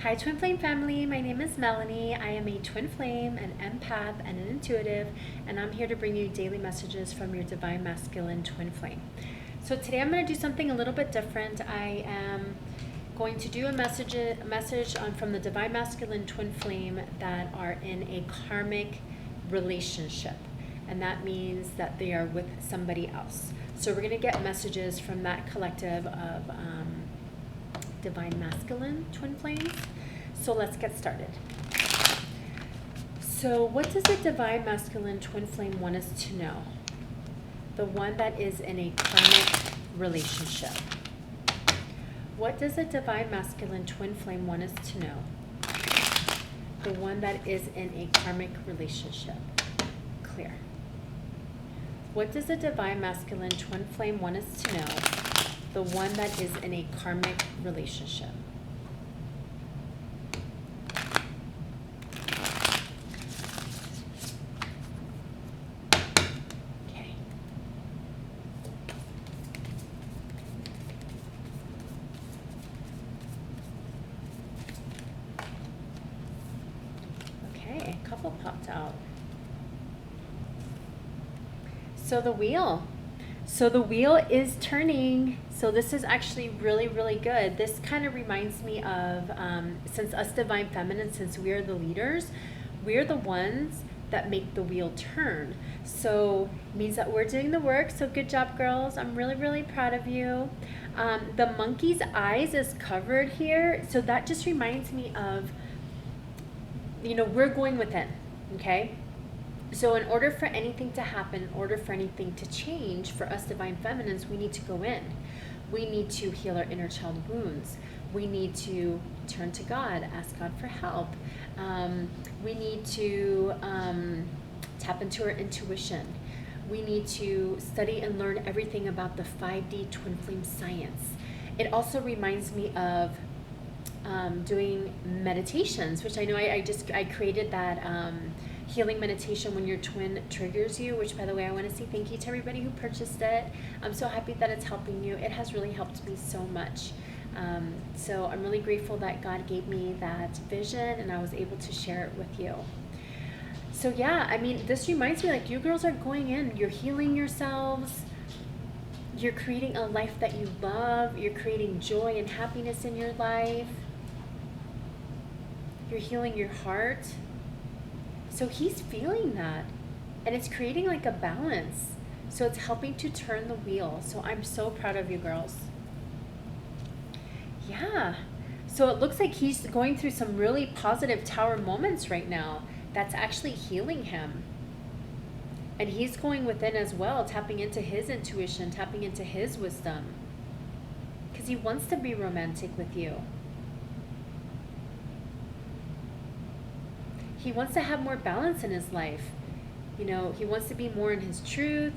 Hi Twin Flame family, my name is Melanie. I am a Twin Flame, an empath, and an intuitive, and I'm here to bring you daily messages from your Divine Masculine Twin Flame. So today I'm going to do something a little bit different. I am going to do a message from the Divine Masculine Twin Flame that are in a karmic relationship, and that means that they are with somebody else. So we're going to get messages from that collective of Divine Masculine Twin Flames. So let's get started. So what does the Divine Masculine Twin Flame want us to know? The one that is in a karmic relationship. What does the Divine Masculine Twin Flame want us to know? The one that is in a karmic relationship. Clear. What does the Divine Masculine Twin Flame want us to know? The one that is in a karmic relationship. Okay. Okay, a couple popped out. So the wheel. So the wheel is turning. So this is actually really, really good. This kind of reminds me of, since us Divine Feminine, since we are the leaders, we're the ones that make the wheel turn. So it means that we're doing the work. So good job, girls. I'm really, really proud of you. The monkey's eyes is covered here. So that just reminds me of, we're going within, okay? So in order for anything to happen, in order for anything to change, for us Divine Feminines, we need to go in. We need to heal our inner child wounds. We need to turn to God, ask God for help. We need to tap into our intuition. We need to study and learn everything about the 5D Twin Flame science. It also reminds me of doing meditations, which I know I created that healing meditation when your twin triggers you, which by the way, I want to say thank you to everybody who purchased it. I'm so happy that it's helping you. It has really helped me so much. So I'm really grateful that God gave me that vision and I was able to share it with you. So yeah, I mean, this reminds me, like, you girls are going in, you're healing yourselves, you're creating a life that you love, you're creating joy and happiness in your life, you're healing your heart. So he's feeling that, and it's creating like a balance. So it's helping to turn the wheel. So I'm so proud of you girls. Yeah. So it looks like he's going through some really positive tower moments right now. That's actually healing him. And he's going within as well, tapping into his intuition, tapping into his wisdom. Because he wants to be romantic with you. He wants to have more balance in his life. He wants to be more in his truth.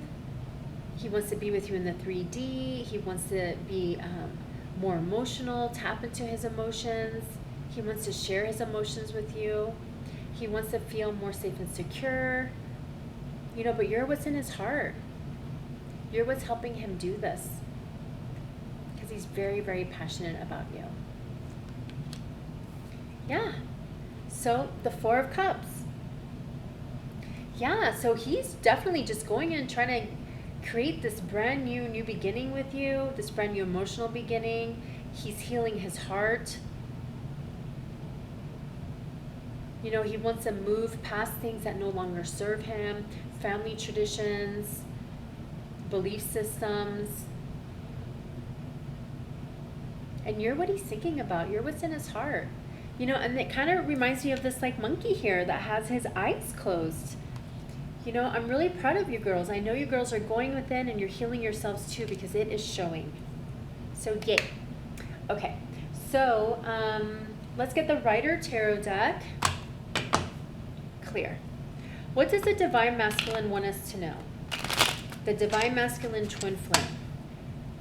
He wants to be with you in the 3D. He wants to be more emotional, tap into his emotions. He wants to share his emotions with you. He wants to feel more safe and secure. But you're what's in his heart. You're what's helping him do this. Because he's very, very passionate about you. Yeah. So the 4 of Cups. Yeah, so he's definitely just going in trying to create this brand new beginning with you, this brand new emotional beginning. He's healing his heart. He wants to move past things that no longer serve him, family traditions, belief systems. And you're what he's thinking about. You're what's in his heart. And it kind of reminds me of this like monkey here that has his eyes closed. I'm really proud of you girls. I know you girls are going within and you're healing yourselves too, because it is showing. So yay. Okay, so let's get the Rider Tarot deck. Clear. What does the Divine Masculine want us to know? The Divine Masculine Twin Flame.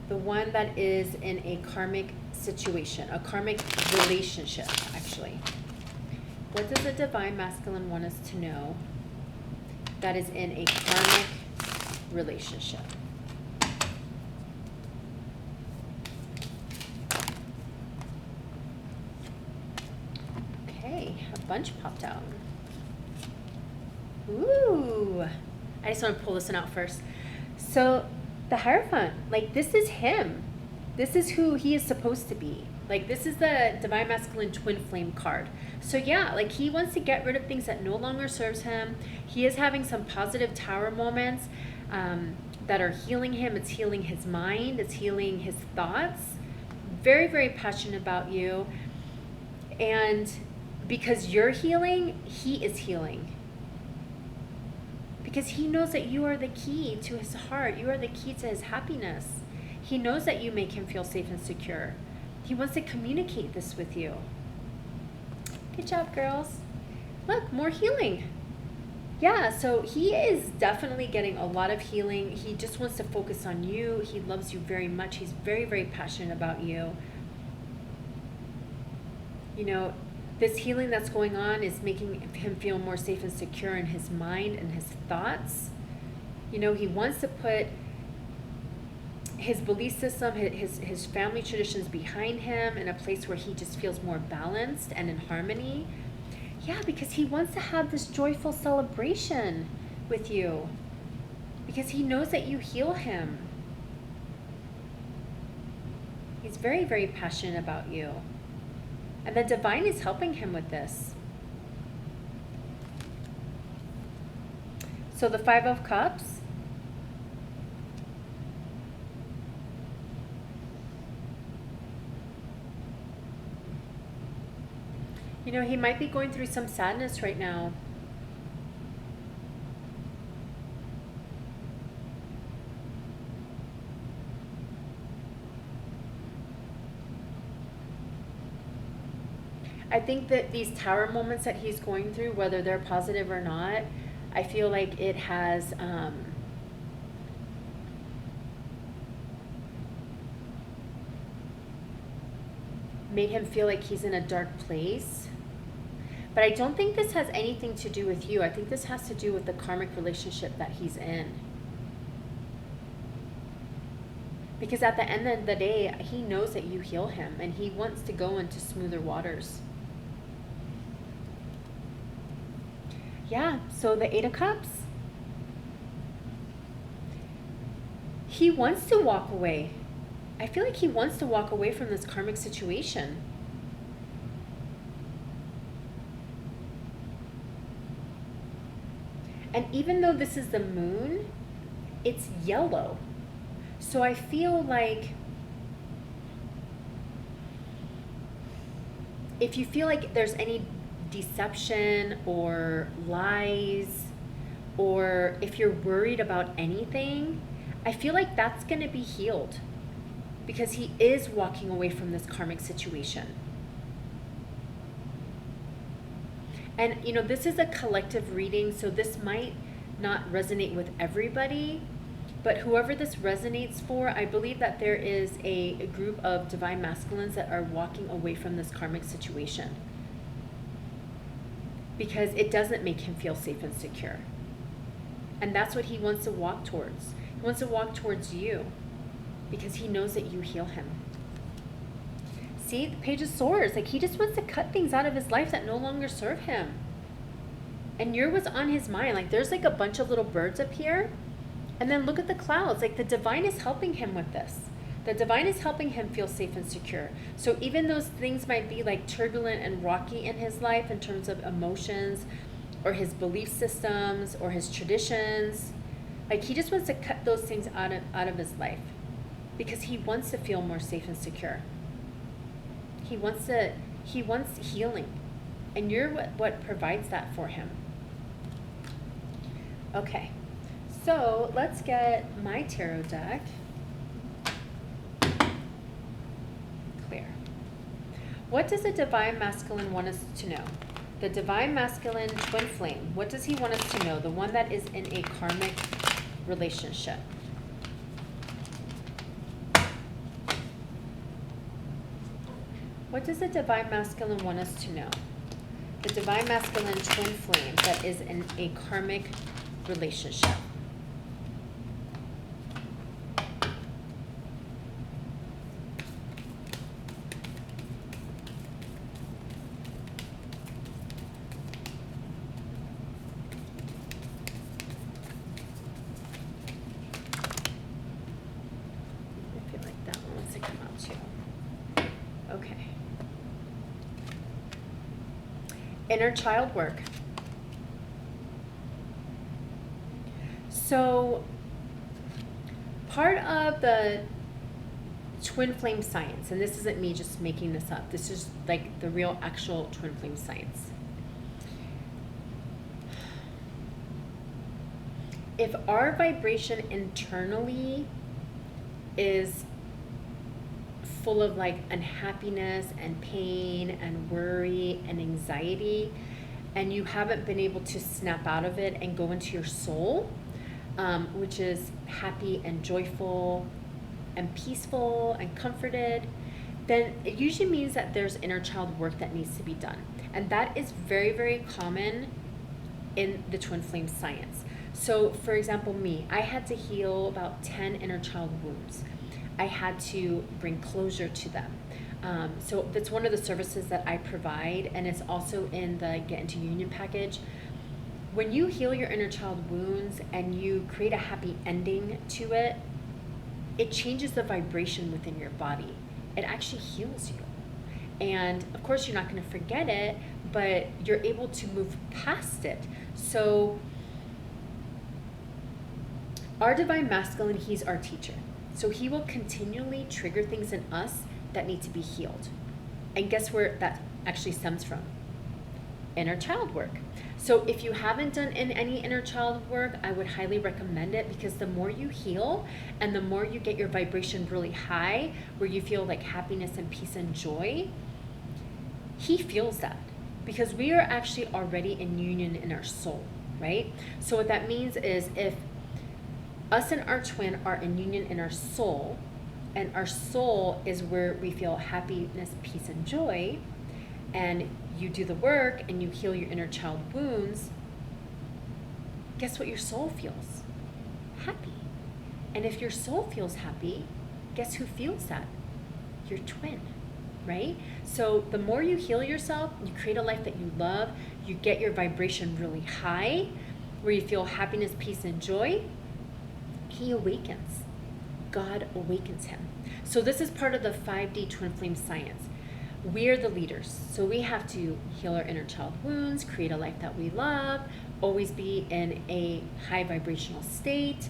The one that is in a karmic situation, a karmic relationship, actually. What does the Divine Masculine want us to know that is in a karmic relationship? A bunch popped out. Ooh. I just want to pull this one out first. So the Hierophant, like this is him. This is who he is supposed to be. Like this is the Divine Masculine Twin Flame card. So yeah, like he wants to get rid of things that no longer serves him. He is having some positive Tower moments that are healing him. It's healing his mind. It's healing his thoughts. Very, very passionate about you. And because you're healing, he is healing. Because he knows that you are the key to his heart. You are the key to his happiness. He knows that you make him feel safe and secure. He wants to communicate this with you. Good job, girls. Look, more healing. Yeah, so he is definitely getting a lot of healing. He just wants to focus on you. He loves you very much. He's very, very passionate about you. You know, this healing that's going on is making him feel more safe and secure in his mind and his thoughts. You know, he wants to put his belief system, his family traditions behind him in a place where he just feels more balanced and in harmony. Yeah, because he wants to have this joyful celebration with you. Because he knows that you heal him. He's very, very passionate about you. And the divine is helping him with this. So the Five of Cups. You know, he might be going through some sadness right now. I think that these Tower moments that he's going through, whether they're positive or not, I feel like it has made him feel like he's in a dark place. But I don't think this has anything to do with you. I think this has to do with the karmic relationship that he's in. Because at the end of the day, he knows that you heal him and he wants to go into smoother waters. Yeah, so the Eight of Cups. He wants to walk away. I feel like he wants to walk away from this karmic situation. And even though this is the moon, it's yellow. So I feel like if you feel like there's any deception or lies, or if you're worried about anything, I feel like that's going to be healed because he is walking away from this karmic situation. And, you know, this is a collective reading, so this might not resonate with everybody, but whoever this resonates for, I believe that there is a group of divine masculines that are walking away from this karmic situation because it doesn't make him feel safe and secure. And that's what he wants to walk towards. He wants to walk towards you because he knows that you heal him. See, the Page of Swords, like he just wants to cut things out of his life that no longer serve him. And you're what's on his mind. Like there's like a bunch of little birds up here. And then look at the clouds. Like the divine is helping him with this. The divine is helping him feel safe and secure. So even those things might be like turbulent and rocky in his life in terms of emotions or his belief systems or his traditions, like he just wants to cut those things out of his life because he wants to feel more safe and secure. He wants healing, and you're what provides that for him. Okay, so let's get my tarot deck clear. What does the divine masculine want us to know? The divine masculine twin flame, what does he want us to know? The one that is in a karmic relationship. What does the divine masculine want us to know? The divine masculine twin flame that is in a karmic relationship. Inner child work. So part of the twin flame science, and this isn't me just making this up, this is like the real actual twin flame science. If our vibration internally is full of like unhappiness and pain and worry and anxiety, and you haven't been able to snap out of it and go into your soul, which is happy and joyful and peaceful and comforted, then it usually means that there's inner child work that needs to be done. And that is very, very common in the twin flame science. So for example, me, I had to heal about 10 inner child wounds. I had to bring closure to them. So that's one of the services that I provide, and it's also in the Get Into Union package. When you heal your inner child wounds and you create a happy ending to it, it changes the vibration within your body. It actually heals you. And of course, you're not going to forget it, but you're able to move past it. So our divine masculine, he's our teacher. So he will continually trigger things in us that need to be healed. And guess where that actually stems from? Inner child work. So if you haven't done any inner child work, I would highly recommend it, because the more you heal and the more you get your vibration really high, where you feel like happiness and peace and joy, he feels that, because we are actually already in union in our soul, right? So what that means is, if us and our twin are in union in our soul, and our soul is where we feel happiness, peace, and joy, and you do the work and you heal your inner child wounds, guess what your soul feels? Happy. And if your soul feels happy, guess who feels that? Your twin, right? So the more you heal yourself, you create a life that you love, you get your vibration really high, where you feel happiness, peace, and joy, he awakens. God awakens him. So this is part of the 5D twin flame science. We are the leaders. So we have to heal our inner child wounds, create a life that we love, always be in a high vibrational state,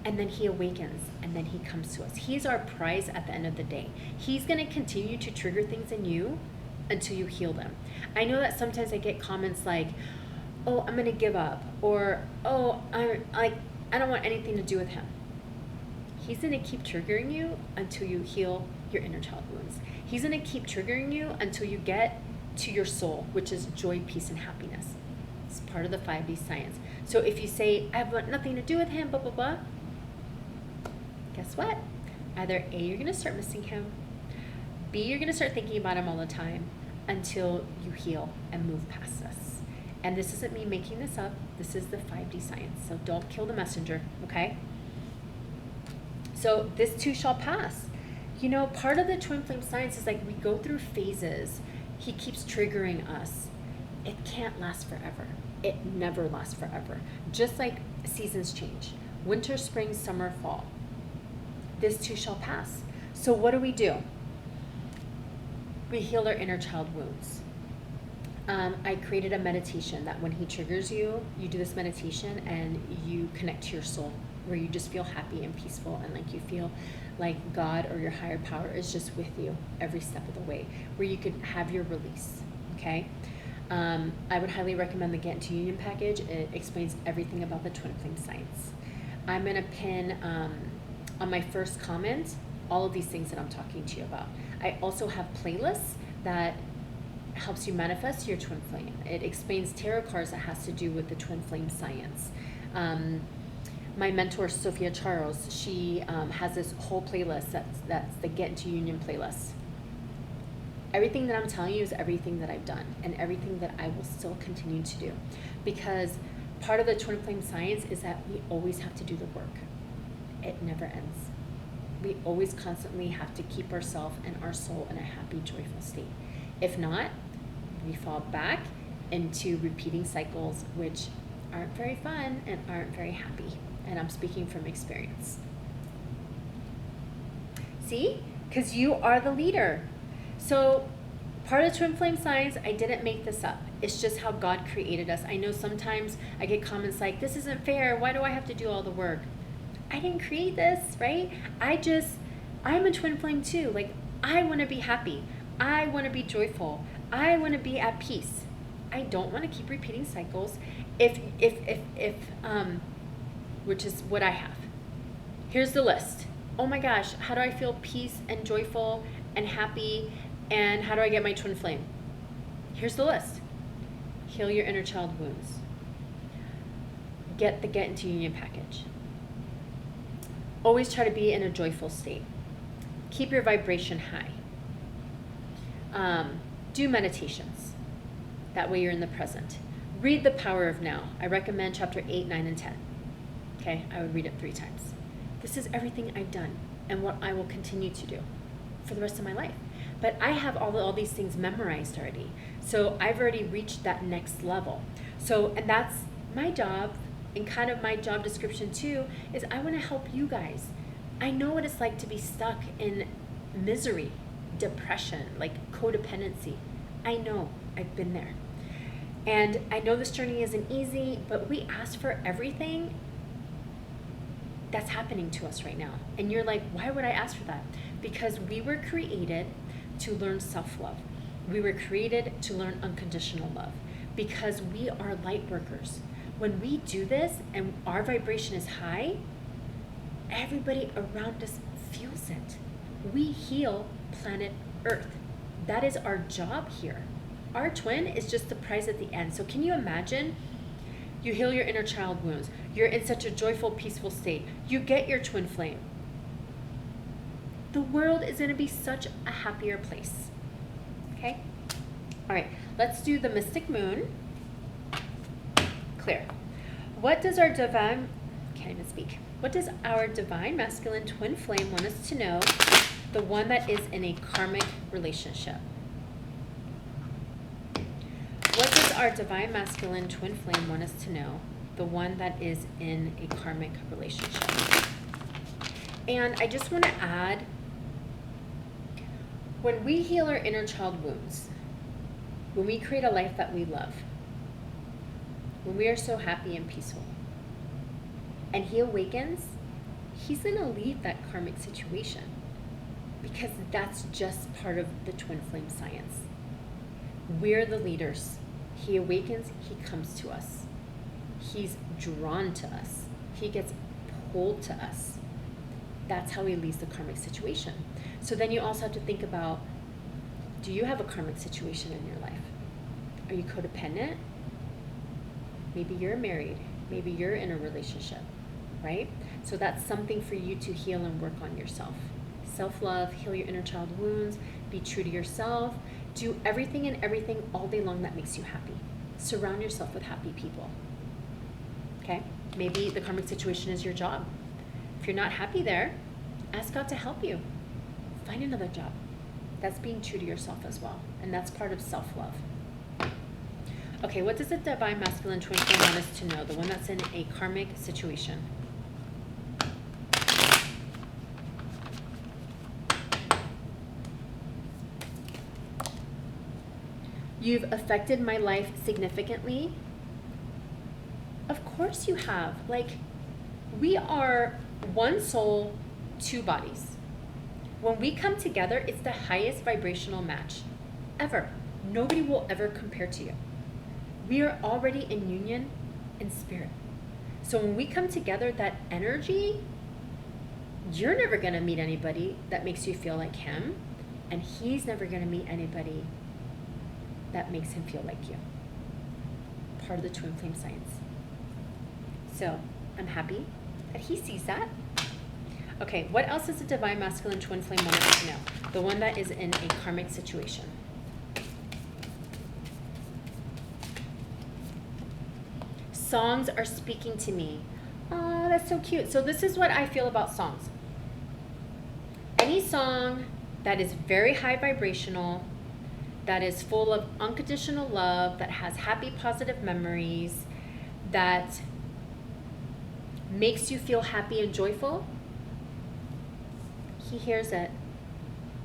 and then he awakens, and then he comes to us. He's our prize at the end of the day. He's going to continue to trigger things in you until you heal them. I know that sometimes I get comments like, oh, I'm going to give up, or, oh, I don't want anything to do with him. He's going to keep triggering you until you heal your inner child wounds. He's going to keep triggering you until you get to your soul, which is joy, peace, and happiness. It's part of the 5D science. So if you say, I want nothing to do with him, blah, blah, blah, guess what? Either A, you're going to start missing him. B, you're going to start thinking about him all the time until you heal and move past this. And this isn't me making this up. This is the 5D science. So don't kill the messenger, okay? So this too shall pass. You know, part of the twin flame science is like we go through phases. He keeps triggering us. It can't last forever. It never lasts forever. Just like seasons change. Winter, spring, summer, fall. This too shall pass. So what do? We heal our inner child wounds. I created a meditation that when he triggers you, you do this meditation and you connect to your soul, where you just feel happy and peaceful, and like you feel like God or your higher power is just with you every step of the way, where you could have your release, okay? I would highly recommend the Get Into Union package. It explains everything about the twin flame science. I'm going to pin on my first comment all of these things that I'm talking to you about. I also have playlists that helps you manifest your twin flame. It explains tarot cards that has to do with the twin flame science. My mentor, Sophia Charles, she has this whole playlist that's the Get Into Union playlist. Everything that I'm telling you is everything that I've done and everything that I will still continue to do. Because part of the twin flame science is that we always have to do the work. It never ends. We always constantly have to keep ourselves and our soul in a happy, joyful state. If not, we fall back into repeating cycles which aren't very fun and aren't very happy. And I'm speaking from experience. See? Because you are the leader. So Part of the twin flame signs, I didn't make this up. It's just how God created us. I know sometimes I get comments like, this isn't fair. Why do I have to do all the work? I didn't create this, right? I'm a twin flame too. Like, I want to be happy. I want to be joyful. I want to be at peace. I don't want to keep repeating cycles which is what I have. Here's the list. Oh my gosh, how do I feel peace and joyful and happy? And how do I get my twin flame? Here's the list. Heal your inner child wounds. Get into union package. Always try to be in a joyful state. Keep your vibration high. Do meditations. That way you're in the present. Read The Power of Now. I recommend chapter 8, 9, and 10. Okay, I would read it 3 times. This is everything I've done and what I will continue to do for the rest of my life. But I have all these things memorized already. So I've already reached that next level. So, and that's my job, and kind of my job description too, is I want to help you guys. I know what it's like to be stuck in misery, depression, like codependency. I know, I've been there. And I know this journey isn't easy, but we ask for everything that's happening to us right now. And you're like, why would I ask for that? Because we were created to learn self-love. We were created to learn unconditional love because we are light workers. When we do this and our vibration is high, everybody around us feels it. We heal planet Earth. That is our job here. Our twin is just the prize at the end. So can you imagine? You heal your inner child wounds. You're in such a joyful, peaceful state. You get your twin flame. The world is going to be such a happier place. Okay? All right, let's do the mystic moon. Clear. What does our divine, can't even speak. What does our divine masculine twin flame want us to know? The one that is in a karmic relationship. What does our divine masculine twin flame want us to know? The one that is in a karmic relationship. And I just want to add, when we heal our inner child wounds, when we create a life that we love, when we are so happy and peaceful, and he awakens, he's going to leave that karmic situation because that's just part of the twin flame science. We're the leaders. He awakens, he comes to us. He's drawn to us. He gets pulled to us. That's how he leaves the karmic situation. So then you also have to think about, do you have a karmic situation in your life? Are you codependent? Maybe you're married. Maybe you're in a relationship, right? So that's something for you to heal and work on yourself. Self-love, heal your inner child wounds, be true to yourself, do everything and everything all day long that makes you happy. Surround yourself with happy people, okay? Maybe the karmic situation is your job. If you're not happy there, ask God to help you. Find another job. That's being true to yourself as well, and that's part of self-love. Okay, what does the divine masculine twin flame want us to know? The one that's in a karmic situation. You've affected my life significantly. Of course you have. Like, we are one soul, 2 bodies. When we come together, it's the highest vibrational match ever. Nobody will ever compare to you. We are already in union in spirit. So when we come together, that energy, you're never going to meet anybody that makes you feel like him, and he's never going to meet anybody that makes him feel like you. Part of the twin flame science. So I'm happy that he sees that. Okay, what else does the divine masculine twin flame want us to know? The one that is in a karmic situation. Songs are speaking to me. Oh, that's so cute. So this is what I feel about songs. Any song that is very high vibrational, that is full of unconditional love, that has happy, positive memories, that makes you feel happy and joyful, he hears it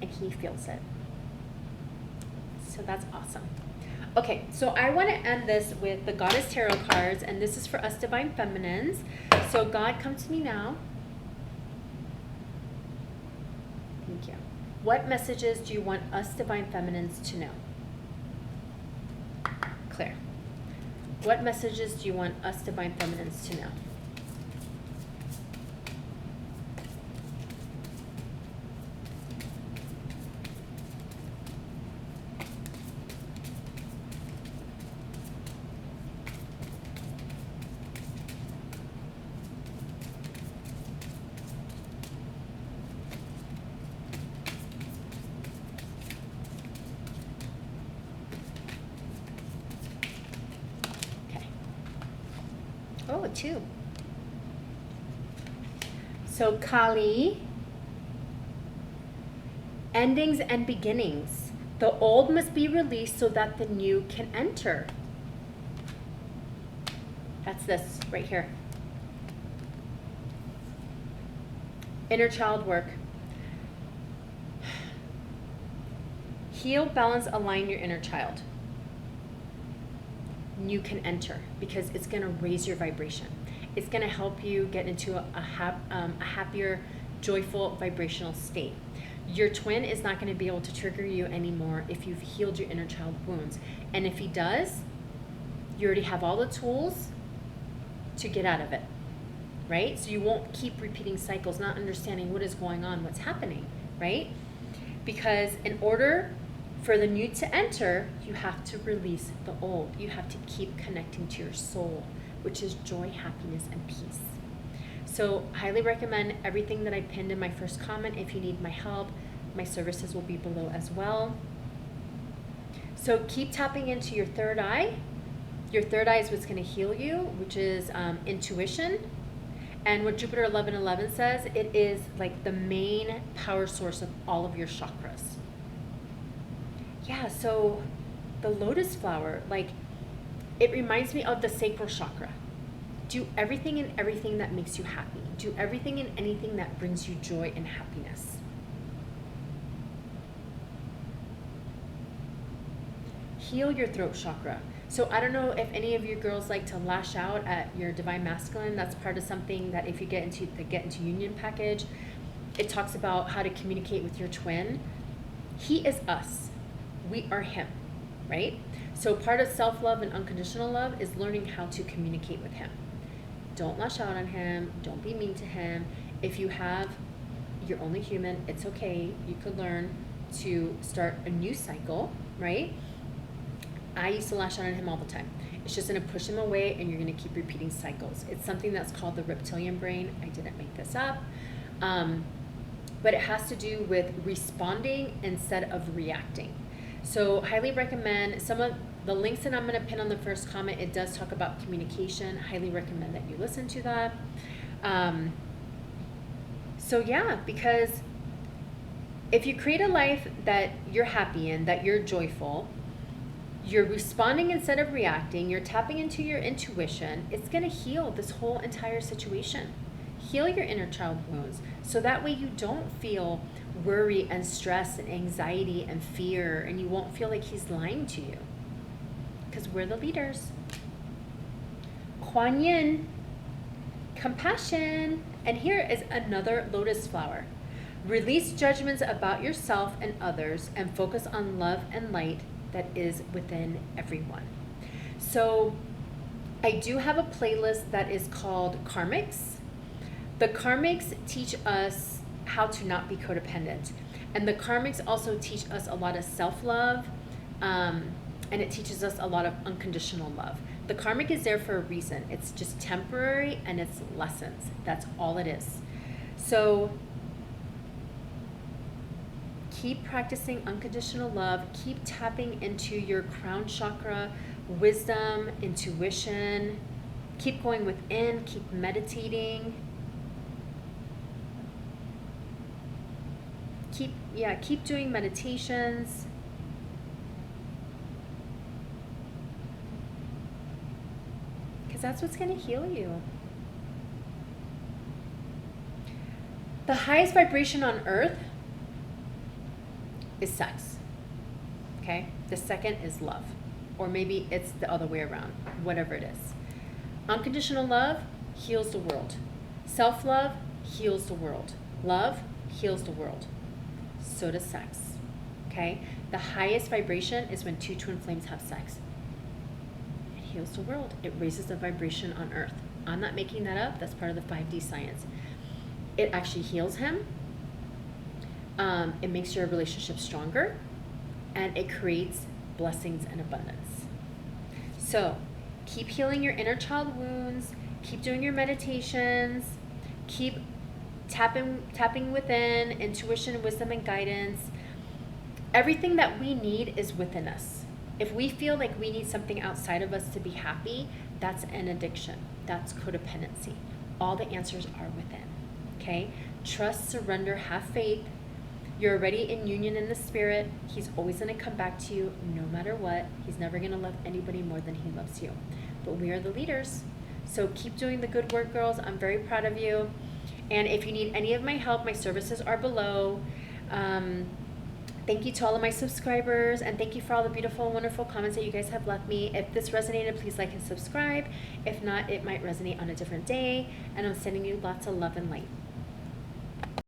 and he feels it. So that's awesome. Okay, so I want to end this with the Goddess Tarot cards, and this is for us Divine Feminines. So God, come to me now. Thank you. What messages do you want us Divine Feminines to know? Claire. What messages do you want us Divine Feminines to know? Oh, 2. So Kali, endings and beginnings. The old must be released so that the new can enter. That's this right here. Inner child work. Heal, balance, align your inner child. You can enter because it's going to raise your vibration. It's going to help you get into a happier, joyful, vibrational state. Your twin is not going to be able to trigger you anymore if you've healed your inner child wounds. And if he does, you already have all the tools to get out of it, right? So you won't keep repeating cycles, not understanding what is going on, what's happening, right? Because in order for the new to enter, you have to release the old. You have to keep connecting to your soul, which is joy, happiness, and peace. So highly recommend everything that I pinned in my first comment. If you need my help, my services will be below as well. So keep tapping into your third eye. Your third eye is what's going to heal you, which is intuition. And what Jupiter 11:11 says, it is like the main power source of all of your chakras. Yeah, so the lotus flower, like, it reminds me of the sacral chakra. Do everything and everything that makes you happy. Do everything and anything that brings you joy and happiness. Heal your throat chakra. So I don't know if any of you girls like to lash out at your divine masculine. That's part of something that if you get into the Get Into Union package, it talks about how to communicate with your twin. He is us. We are him, right? So part of self-love and unconditional love is learning how to communicate with him. Don't lash out on him. Don't be mean to him. If you have, you're only human, it's okay. You could learn to start a new cycle, right? I used to lash out on him all the time. It's just going to push him away and you're going to keep repeating cycles. It's something that's called the reptilian brain. I didn't make this up. But it has to do with responding instead of reacting. So highly recommend some of the links that I'm going to pin on the first comment. It does talk about communication. Highly recommend that you listen to that. So yeah, because if you create a life that you're happy in, that you're joyful, you're responding instead of reacting, you're tapping into your intuition, it's going to heal this whole entire situation. Heal your inner child wounds so that way you don't feel worry and stress and anxiety and fear, and you won't feel like he's lying to you because we're the leaders. Kuan Yin, compassion. And here is another lotus flower. Release judgments about yourself and others and focus on love and light that is within everyone. So I do have a playlist that is called Karmics. The Karmics teach us how to not be codependent. And the Karmics also teach us a lot of self-love, and it teaches us a lot of unconditional love. The Karmic is there for a reason. It's just temporary and it's lessons. That's all it is. So keep practicing unconditional love. Keep tapping into your crown chakra, wisdom, intuition. Keep going within, keep meditating. Keep doing meditations. Because that's what's going to heal you. The highest vibration on earth is sex. Okay? The second is love. Or maybe it's the other way around, whatever it is. Unconditional love heals the world. Self-love heals the world. Love heals the world. So does sex. Okay? The highest vibration is when two twin flames have sex. It heals the world. It raises the vibration on earth. I'm not making that up. That's part of the 5D science. It actually heals him. It makes your relationship stronger. And it creates blessings and abundance. So keep healing your inner child wounds. Keep doing your meditations. Keep tapping within, intuition, wisdom, and guidance. Everything that we need is within us. If we feel like we need something outside of us to be happy, that's an addiction. That's codependency. All the answers are within. Okay? Trust, surrender, have faith. You're already in union in the spirit. He's always going to come back to you no matter what. He's never going to love anybody more than he loves you. But we are the leaders. So keep doing the good work, girls. I'm very proud of you. And if you need any of my help, my services are below. Thank you to all of my subscribers, and thank you for all the beautiful, wonderful comments that you guys have left me. If this resonated, please like and subscribe. If not, it might resonate on a different day. And I'm sending you lots of love and light.